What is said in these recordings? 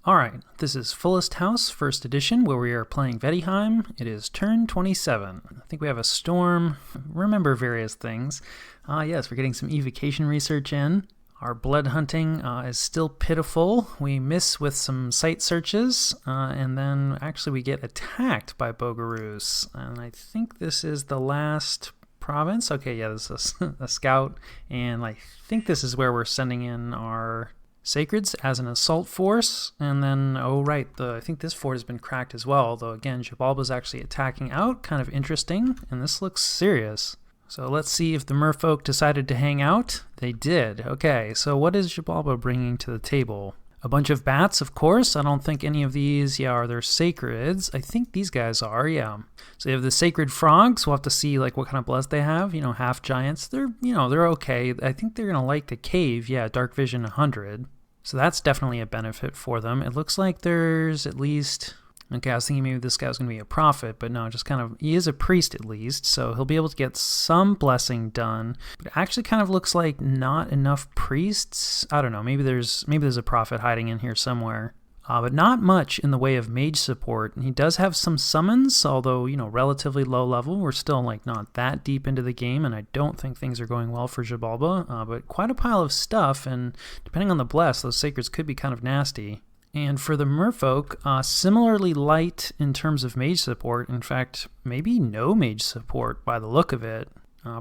Alright, this is Fullest House, first edition, where we are playing Vaettiheim. It is turn 27. I think we have a storm. Remember various things. Yes, we're getting some evocation research in. Our blood hunting is still pitiful. We miss with some site searches, and then actually we get attacked by Bogaroos. And I think this is the last province. Okay, yeah, this is a scout, and I think this is where we're sending in our Sacreds as an assault force. And then, oh right, I think this fort has been cracked as well, although again, Xibalba's actually attacking out. Kind of interesting, and this looks serious. So let's see if the merfolk decided to hang out. They did. Okay, so what is Xibalba bringing to the table? A bunch of bats, of course. I don't think any of these, are their sacreds. I think these guys are, yeah. So you have the sacred frogs. We'll have to see like what kind of bless they have. Half giants. They're okay. I think they're gonna like the cave. Yeah, dark vision 100. So that's definitely a benefit for them. It looks like there's at least... Okay, I was thinking maybe this guy was going to be a prophet, but no, just kind of, he is a priest at least, so he'll be able to get some blessing done. But it actually kind of looks like not enough priests. I don't know, maybe there's a prophet hiding in here somewhere. But not much in the way of mage support. He does have some summons, although, relatively low level. We're still not that deep into the game, and I don't think things are going well for Xibalba. But quite a pile of stuff, and depending on the bless, those sacreds could be kind of nasty. And for the merfolk, similarly light in terms of mage support. In fact, maybe no mage support by the look of it.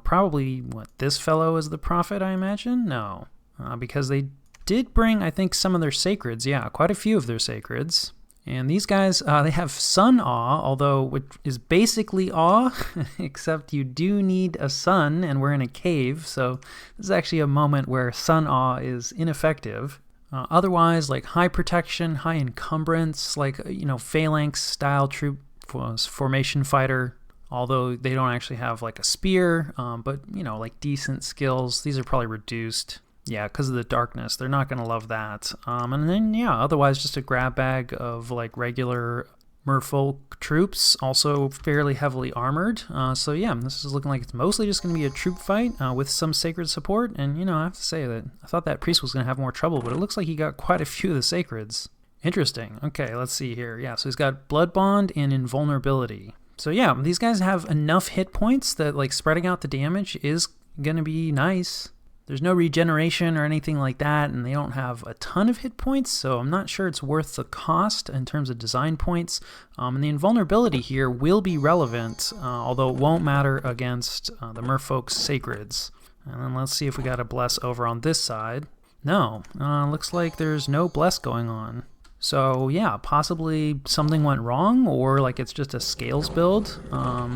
Probably, this fellow is the prophet, I imagine? No, because they did bring, I think, some of their sacreds. Yeah, quite a few of their sacreds. And these guys, they have sun awe, although which is basically awe, except you do need a sun, and we're in a cave, so this is actually a moment where sun awe is ineffective. Otherwise, like high protection, high encumbrance, phalanx style troop formation fighter, although they don't actually have like a spear, but like decent skills. These are probably reduced. Yeah, because of the darkness. They're not going to love that. And then, otherwise just a grab bag of like regular merfolk troops, also fairly heavily armored. So yeah, this is looking like it's mostly just going to be a troop fight with some sacred support. And, I have to say that I thought that priest was going to have more trouble, but it looks like he got quite a few of the sacreds. Interesting. Okay, let's see here. Yeah, so he's got blood bond and invulnerability. So yeah, these guys have enough hit points that like spreading out the damage is going to be nice. There's no regeneration or anything like that, and they don't have a ton of hit points, so I'm not sure it's worth the cost in terms of design points. And the invulnerability here will be relevant, although it won't matter against the merfolk's sacreds. And then let's see if we got a bless over on this side. No, looks like there's no bless going on. So yeah, possibly something went wrong, or like it's just a scales build.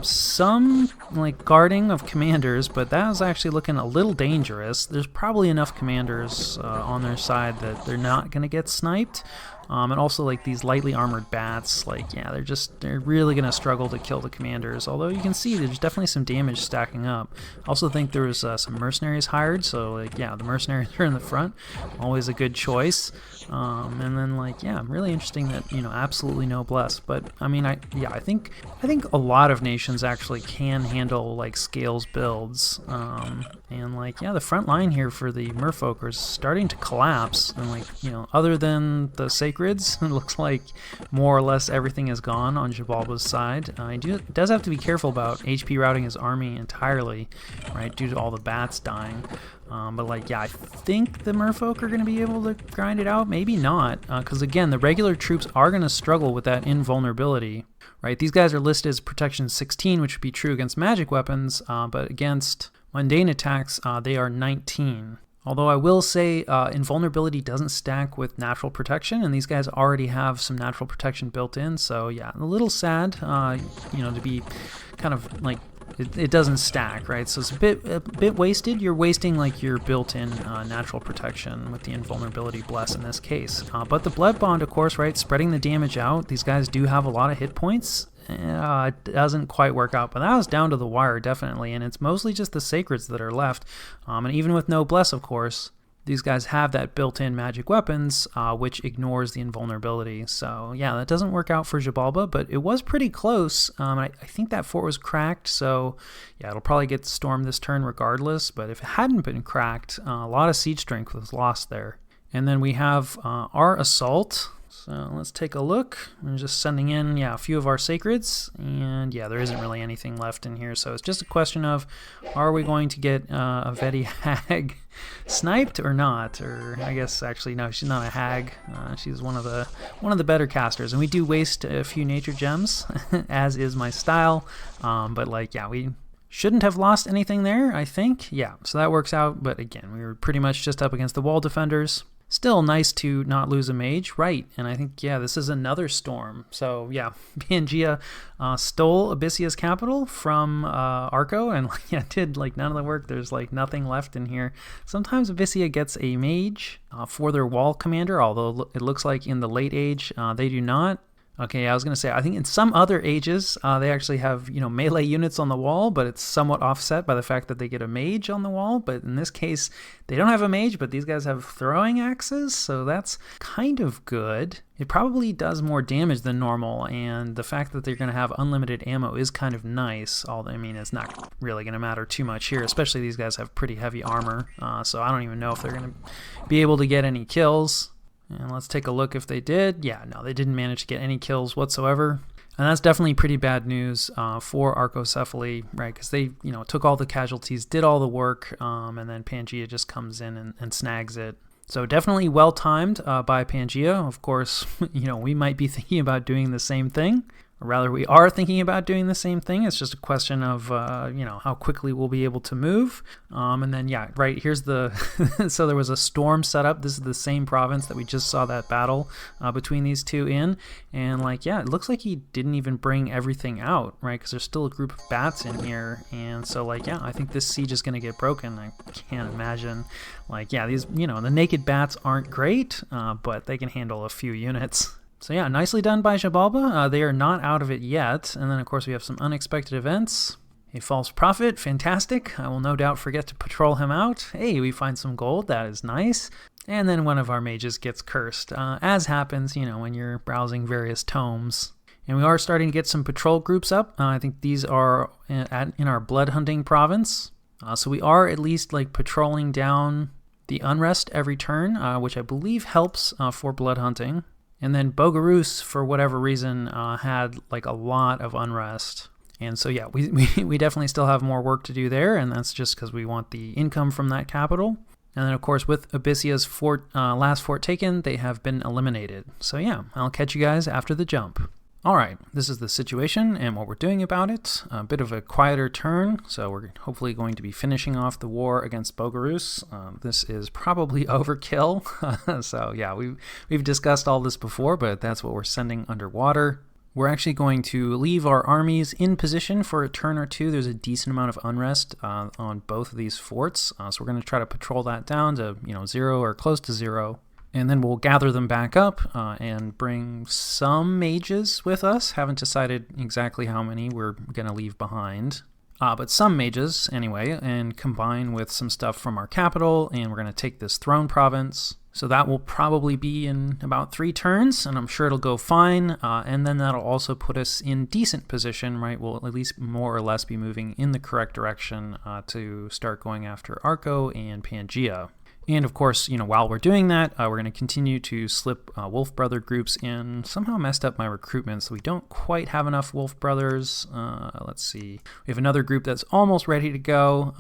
Some like guarding of commanders, but that was actually looking a little dangerous. There's probably enough commanders on their side that they're not going to get sniped. And also like these lightly armored bats, they're really going to struggle to kill the commanders. Although you can see there's definitely some damage stacking up. I also think there was some mercenaries hired, so the mercenaries are in the front. Always a good choice. And then really interesting that, absolutely no bless. But I mean, I think a lot of nations actually can handle like scales builds. And the front line here for the merfolk is starting to collapse. And other than the sacreds, it looks like more or less everything is gone on Xibalba's side. It does have to be careful about HP routing his army entirely, right, due to all the bats dying. But I think the merfolk are going to be able to grind it out. Maybe not, because again, the regular troops are going to struggle with that invulnerability. Right, these guys are listed as protection 16, which would be true against magic weapons, but against mundane attacks, they are 19. Although I will say invulnerability doesn't stack with natural protection, and these guys already have some natural protection built in. So yeah, a little sad, to be kind of like it doesn't stack, right? So it's a bit wasted. You're wasting like your built-in natural protection with the invulnerability bless in this case. But the blood bond, of course, right, spreading the damage out. These guys do have a lot of hit points. It doesn't quite work out, but that was down to the wire, definitely, and it's mostly just the sacreds that are left. And even with no bless, of course, these guys have that built-in magic weapons, which ignores the invulnerability. So yeah, that doesn't work out for Xibalba, but it was pretty close. I think that fort was cracked, so yeah, it'll probably get stormed this turn regardless. But if it hadn't been cracked, a lot of siege strength was lost there. And then we have our assault. So let's take a look. We're just sending in, a few of our sacreds, and there isn't really anything left in here. So it's just a question of, are we going to get a Veti hag sniped or not? Or I guess actually no, she's not a hag. She's one of the better casters, and we do waste a few nature gems, as is my style. But we shouldn't have lost anything there, I think. So that works out. But again, we were pretty much just up against the wall defenders. Still nice to not lose a mage, right? And I think, this is another storm. So, Pangea stole Abyssea's capital from Arco, and did none of the work. There's nothing left in here. Sometimes Abyssea gets a mage for their wall commander, although it looks like in the late age they do not. Okay, I was going to say, I think in some other ages, they actually have, melee units on the wall, but it's somewhat offset by the fact that they get a mage on the wall. But in this case, they don't have a mage, but these guys have throwing axes, so that's kind of good. It probably does more damage than normal, and the fact that they're going to have unlimited ammo is kind of nice. Although, it's not really going to matter too much here, especially these guys have pretty heavy armor, so I don't even know if they're going to be able to get any kills. And let's take a look if they did. No, they didn't manage to get any kills whatsoever. And that's definitely pretty bad news for Arcocephaly, right? Because they, took all the casualties, did all the work, and then Pangea just comes in and snags it. So definitely well-timed by Pangea. Of course, we might be thinking about doing the same thing. Or rather, we are thinking about doing the same thing. It's just a question of, how quickly we'll be able to move. And then, right, here's the... so there was a storm set up. This is the same province that we just saw that battle between these two in. And, it looks like he didn't even bring everything out, right? Because there's still a group of bats in here. And so, I think this siege is going to get broken. I can't imagine. These, the naked bats aren't great, but they can handle a few units. So nicely done by Xibalba. They are not out of it yet. And then, of course, we have some unexpected events. A false prophet, fantastic. I will no doubt forget to patrol him out. Hey, we find some gold. That is nice. And then one of our mages gets cursed, as happens, when you're browsing various tomes. And we are starting to get some patrol groups up. I think these are in our blood hunting province. So we are at least patrolling down the unrest every turn, which I believe helps for blood hunting. And then Bogarus, for whatever reason, had a lot of unrest. And so, we definitely still have more work to do there, and that's just because we want the income from that capital. And then, of course, with Abyssea's last fort taken, they have been eliminated. So, I'll catch you guys after the jump. All right, this is the situation and what we're doing about it. A bit of a quieter turn, so we're hopefully going to be finishing off the war against Bogarus. This is probably overkill, so we've discussed all this before, but that's what we're sending underwater. We're actually going to leave our armies in position for a turn or two. There's a decent amount of unrest on both of these forts, so we're going to try to patrol that down to 0 or close to 0. And then we'll gather them back up and bring some mages with us. Haven't decided exactly how many we're going to leave behind. But some mages, anyway, and combine with some stuff from our capital, and we're going to take this throne province. So that will probably be in about 3 turns, and I'm sure it'll go fine. And then that'll also put us in decent position, right? We'll at least more or less be moving in the correct direction to start going after Arco and Pangea. And of course, while we're doing that, we're going to continue to slip Wolf Brother groups in. Somehow messed up my recruitment, so we don't quite have enough Wolf Brothers. Let's see. We have another group that's almost ready to go,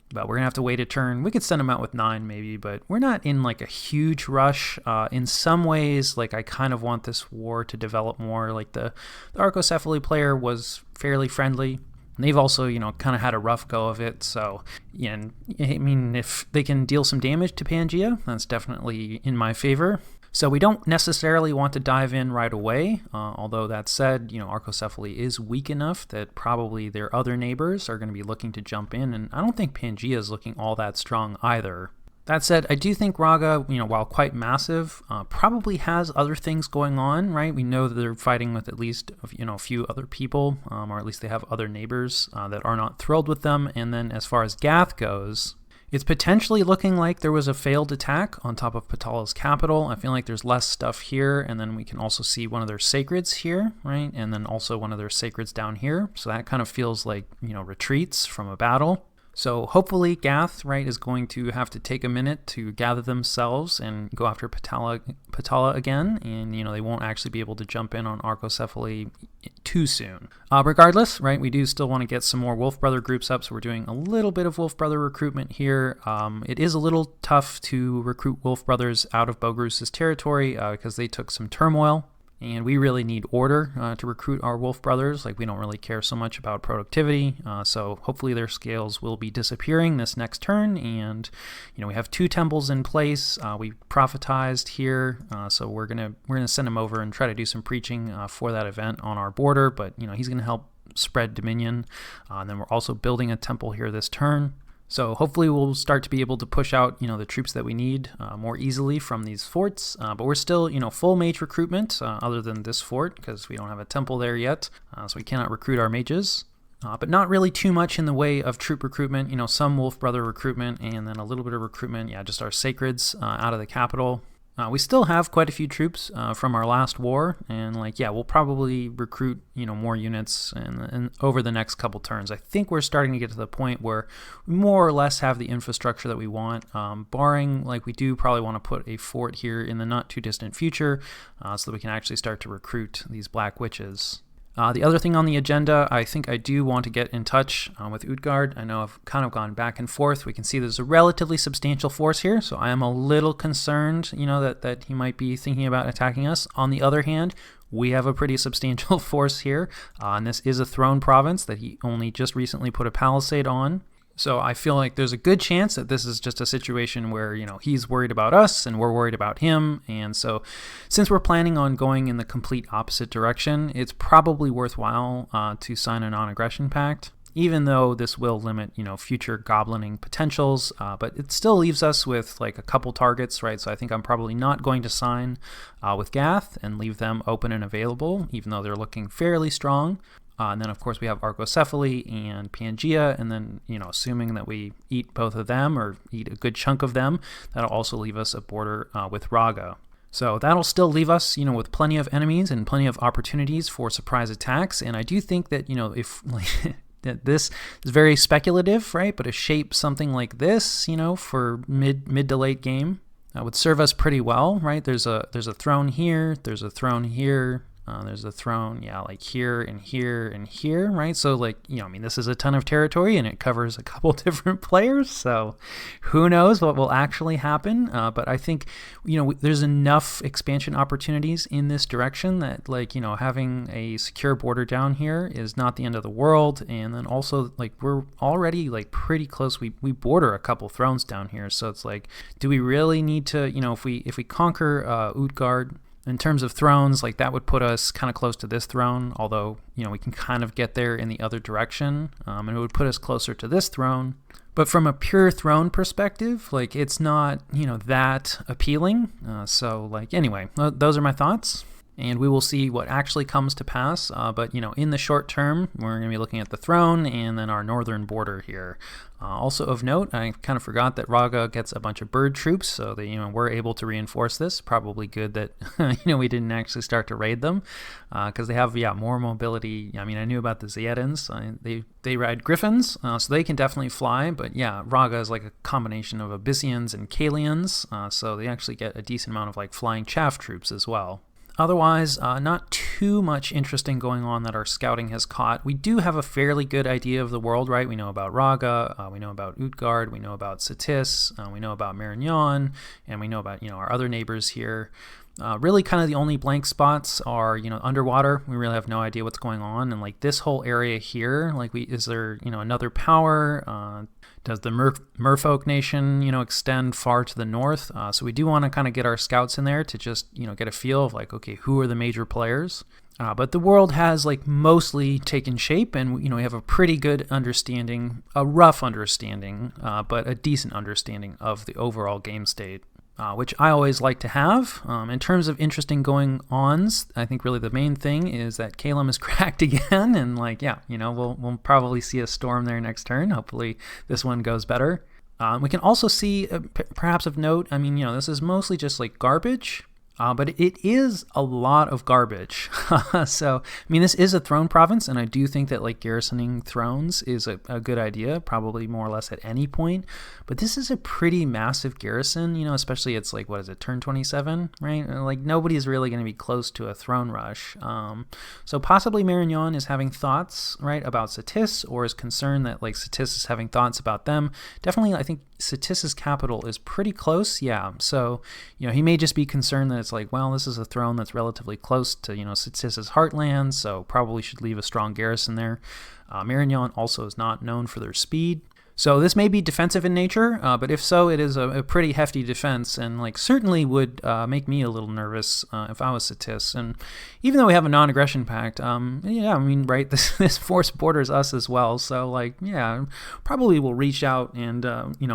but we're going to have to wait a turn. We could send them out with 9 maybe, but we're not in a huge rush. In some ways, I kind of want this war to develop more. The Arcocephaly player was fairly friendly. And they've also, kind of had a rough go of it. So, if they can deal some damage to Pangea, that's definitely in my favor. So we don't necessarily want to dive in right away. Although that said, Arcocephaly is weak enough that probably their other neighbors are going to be looking to jump in. And I don't think Pangea is looking all that strong either. That said, I do think Raga, while quite massive, probably has other things going on, right? We know that they're fighting with at least, a few other people, or at least they have other neighbors that are not thrilled with them. And then as far as Gath goes, it's potentially looking like there was a failed attack on top of Patala's capital. I feel like there's less stuff here, and then we can also see one of their sacreds here, right? And then also one of their sacreds down here. So that kind of feels like, retreats from a battle. So hopefully Gath, right, is going to have to take a minute to gather themselves and go after Patala again, and they won't actually be able to jump in on Archocephaly too soon. Regardless, right, we do still want to get some more Wolf Brother groups up, so we're doing a little bit of Wolf Brother recruitment here. It is a little tough to recruit Wolf Brothers out of Bogrus's territory because they took some turmoil. And we really need order to recruit our Wolf Brothers. Like, we don't really care so much about productivity. So hopefully their scales will be disappearing this next turn. And, we have 2 temples in place. We prophetized here. So we're gonna send him over and try to do some preaching for that event on our border. But, he's going to help spread dominion. And then we're also building a temple here this turn. So hopefully we'll start to be able to push out, the troops that we need more easily from these forts. But we're still, full mage recruitment other than this fort because we don't have a temple there yet. So we cannot recruit our mages. But not really too much in the way of troop recruitment. Some Wolf Brother recruitment and then a little bit of recruitment. Yeah, just our sacreds out of the capital. We still have quite a few troops from our last war, and we'll probably recruit more units and over the next couple turns. I think we're starting to get to the point where we more or less have the infrastructure that we want, barring we do probably want to put a fort here in the not too distant future, so that we can actually start to recruit these Black Witches. The other thing on the agenda, I think I do want to get in touch with Utgard. I know I've kind of gone back and forth. We can see there's a relatively substantial force here, so I am a little concerned, that he might be thinking about attacking us. On the other hand, we have a pretty substantial force here, and this is a throne province that he only just recently put a palisade on. So I feel like there's a good chance that this is just a situation where, he's worried about us and we're worried about him. And so since we're planning on going in the complete opposite direction, it's probably worthwhile to sign a non-aggression pact, even though this will limit, future goblining potentials. But it still leaves us with a couple targets, right? So I think I'm probably not going to sign with Gath and leave them open and available, even though they're looking fairly strong. And then, of course, we have Archocephaly and Pangea, and then, assuming that we eat both of them or eat a good chunk of them, that'll also leave us a border with Raga. So that'll still leave us, with plenty of enemies and plenty of opportunities for surprise attacks. And I do think that, if this is very speculative, right? But a shape something like this, for mid to late game would serve us pretty well, right? There's a throne here, there's a throne here. There's a throne, here and here and here, right? So, this is a ton of territory and it covers a couple different players. So, who knows what will actually happen? But I think, there's enough expansion opportunities in this direction that, having a secure border down here is not the end of the world. And then also, we're already, pretty close. We border a couple thrones down here. So, it's do we really need to, if we conquer Utgard, in terms of thrones, that would put us kind of close to this throne, although, we can kind of get there in the other direction, and it would put us closer to this throne. But from a pure throne perspective, it's not, that appealing. Anyway, those are my thoughts. And we will see what actually comes to pass. But, in the short term, we're going to be looking at the throne and then our northern border here. Also of note, I kind of forgot that Raga gets a bunch of bird troops, so they, were able to reinforce this. Probably good that, we didn't actually start to raid them, because they have, more mobility. I knew about the Zeedans. They ride griffins, so they can definitely fly. But Raga is a combination of Abyssians and Kalians, so they actually get a decent amount of flying chaff troops as well. Otherwise, not too much interesting going on that our scouting has caught. We do have a fairly good idea of the world, right? We know about Raga, we know about Utgard, we know about Satis, we know about Marignan, and we know about, our other neighbors here. Really kind of the only blank spots are, underwater. We really have no idea what's going on. And this whole area here, is there, another power? Does the Merfolk Nation, extend far to the north? So we do want to kind of get our scouts in there to just, get a feel of okay, who are the major players? But the world has mostly taken shape, and we have a pretty good understanding, a rough understanding, but a decent understanding of the overall game state. Which I always like to have. In terms of interesting going-ons, I think really the main thing is that Kalem is cracked again, and we'll probably see a storm there next turn. Hopefully this one goes better. We can also see, perhaps of note, this is mostly just garbage. But it is a lot of garbage. So, I mean, this is a throne province, and I do think that like garrisoning thrones is a good idea, probably more or less at any point. But this is a pretty massive garrison, especially it's like, what is it, turn 27, right? Like nobody's really going to be close to a throne rush. So possibly Marignan is having thoughts, right, about Satis, or is concerned that like Satis is having thoughts about them. Definitely, I think Satis's capital is pretty close, yeah. So, he may just be concerned that it's like, well, this is a throne that's relatively close to, Satis's heartland, so probably should leave a strong garrison there. Marignan also is not known for their speed. So this may be defensive in nature, but if so, it is a pretty hefty defense, and like certainly would make me a little nervous if I was Satis. And even though we have a non-aggression pact, right, this force borders us as well. So like, yeah, probably will reach out and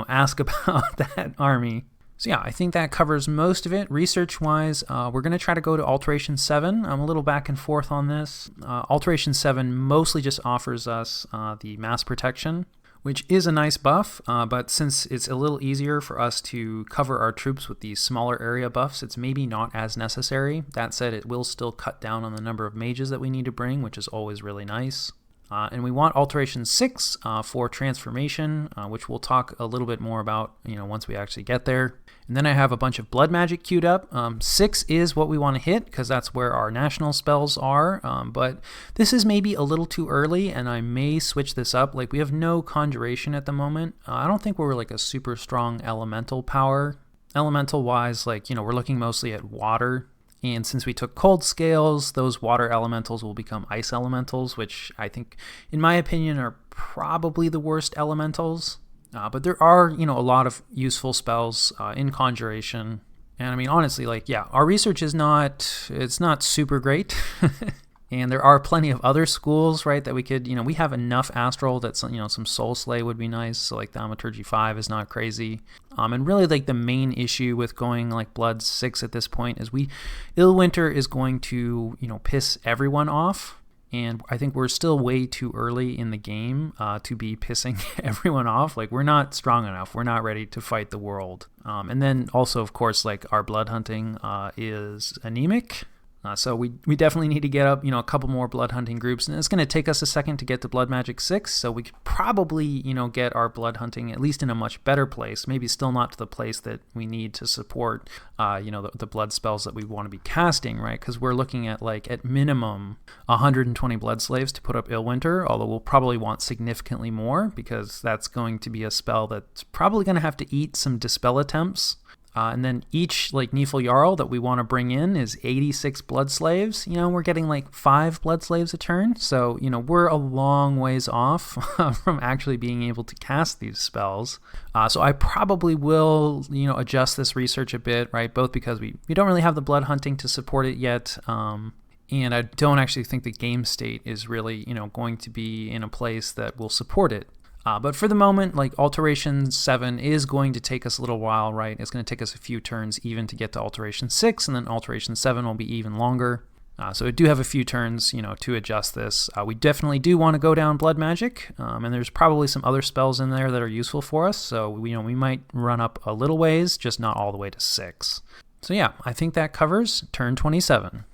ask about that army. So yeah, I think that covers most of it. Research-wise, we're going to try to go to Alteration 7. I'm a little back and forth on this. Alteration 7 mostly just offers us the mass protection, which is a nice buff, but since it's a little easier for us to cover our troops with these smaller area buffs, it's maybe not as necessary. That said, it will still cut down on the number of mages that we need to bring, which is always really nice. And we want Alteration 6 for transformation, which we'll talk a little bit more about once we actually get there. And then I have a bunch of blood magic queued up. 6 is what we want to hit because that's where our national spells are. But this is maybe a little too early, and I may switch this up. Like, we have no conjuration at the moment. I don't think we're like a super strong elemental power. Elemental-wise, like, we're looking mostly at water. And since we took cold scales, those water elementals will become ice elementals, which I think, in my opinion, are probably the worst elementals. But there are, a lot of useful spells in conjuration. And I mean, honestly, like, yeah, our research is not super great. And there are plenty of other schools, right, that we could, we have enough astral that, some soul slay would be nice. So like Thaumaturgy 5 is not crazy. And really like the main issue with going like Blood 6 at this point is Illwinter is going to, piss everyone off. And I think we're still way too early in the game to be pissing everyone off. Like, we're not strong enough. We're not ready to fight the world. And then also, of course, like our blood hunting is anemic. So we definitely need to get up, a couple more blood hunting groups, and it's going to take us a second to get to Blood Magic 6, so we could probably, get our blood hunting at least in a much better place, maybe still not to the place that we need to support, the blood spells that we want to be casting, right? Because we're looking at, like, at minimum 120 blood slaves to put up Illwinter, although we'll probably want significantly more, because that's going to be a spell that's probably going to have to eat some dispel attempts. And then each like Neefel Jarl that we want to bring in is 86 blood slaves. We're getting like 5 blood slaves a turn. So, we're a long ways off from actually being able to cast these spells. So I probably will, adjust this research a bit, right? Both because we don't really have the blood hunting to support it yet. And I don't actually think the game state is really, going to be in a place that will support it. But for the moment, like Alteration 7 is going to take us a little while, right? It's going to take us a few turns even to get to Alteration 6, and then Alteration 7 will be even longer. So we do have a few turns, to adjust this. We definitely do want to go down Blood Magic, and there's probably some other spells in there that are useful for us. So, we might run up a little ways, just not all the way to 6. So yeah, I think that covers turn 27.